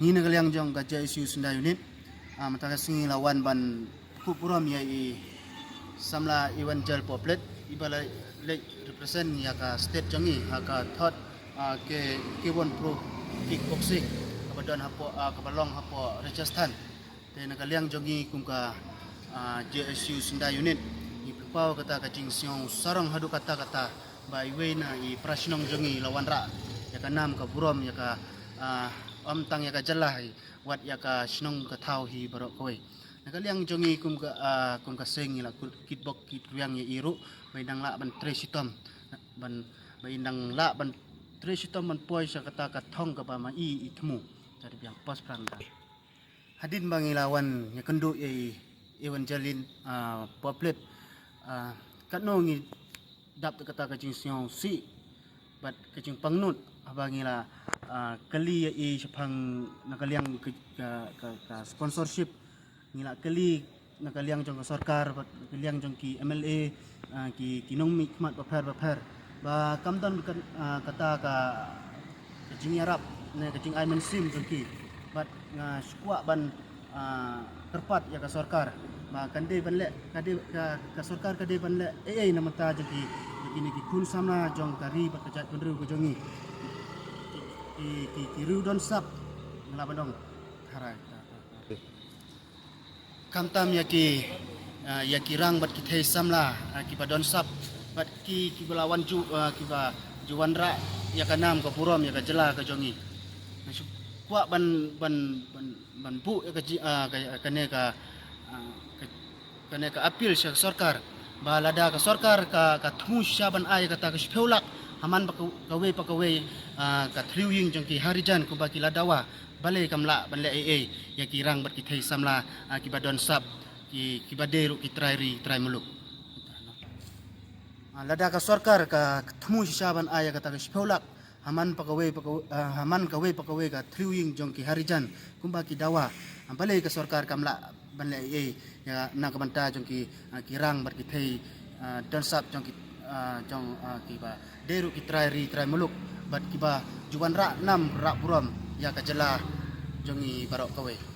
ni nagaliang jong gaja isu sunda unit mataka singi lawan ban kupuram ya i samla iwan jal poplet ibala le represent ya ka state jongi ka thought ke won pro kickboxing kabadan hapo kabalong hapo Rajasthan te nagaliang jongi kumka JSU sunda unit ipau kata kacing siong sarang hadu kata by way na i prasnong jongi lawan ra ya ka nam ka buram ya ka tang ya ka jalah wat ya ka snong ka thau hi barok koi nakaliang jongi kum ka seng la kitbok kitwiang ya iru baindang la ban tresitom ban baindang la ban tresitom ban poi sa kata ka thong ka ba ma i itmu dari biang pos pranda hadin bangilawan ya kendu ya evangelin poplet katno ngi dap kata ka jing siong si bat kacing pangnut abangila kali i sepang nakaliang ka sponsorship ngila kali nakaliang jong ka sarkar nakaliang jong ki MLA ki kinong mikmat baper ba kamdan kata ka kacing yarap ne kacing aiman sim jong ki bat nga skwa ban terpat ya ka sarkar ba kande banle kade ka sarkar kade banle namata jong ki ini kun sama jong kari bakajat kunru ko jongi ki rudon sap ngelaban dong harai kamtam yaki rang bat ki thei samla ki badon sap bat ki belawan ju ki ba juwanra ya kanam ko purom ya ka jela ka jongi kwa ban bu ya ka kane ka apil sa sarkar balada ka sarkar ka thmu syaban ay kata ka speulak haman pakawe ka thriwing jong ki harijan ku baki ladawa bale kamla banle ya kirang ber ki thei samla ki badon sap ki baderu ki trai muluk lada ka sarkar ka thmu syaban ay kata ka speulak haman pakawe ka thriwing jong ki harijan ku baki dawa bale ka sarkar kamla banle ya na kabanta jong ki kirang ber ki thei don sap jong ki ba deru ki trai muluk bat ki ba juwan ra nam ra puram ya ka jela jongi barok kawe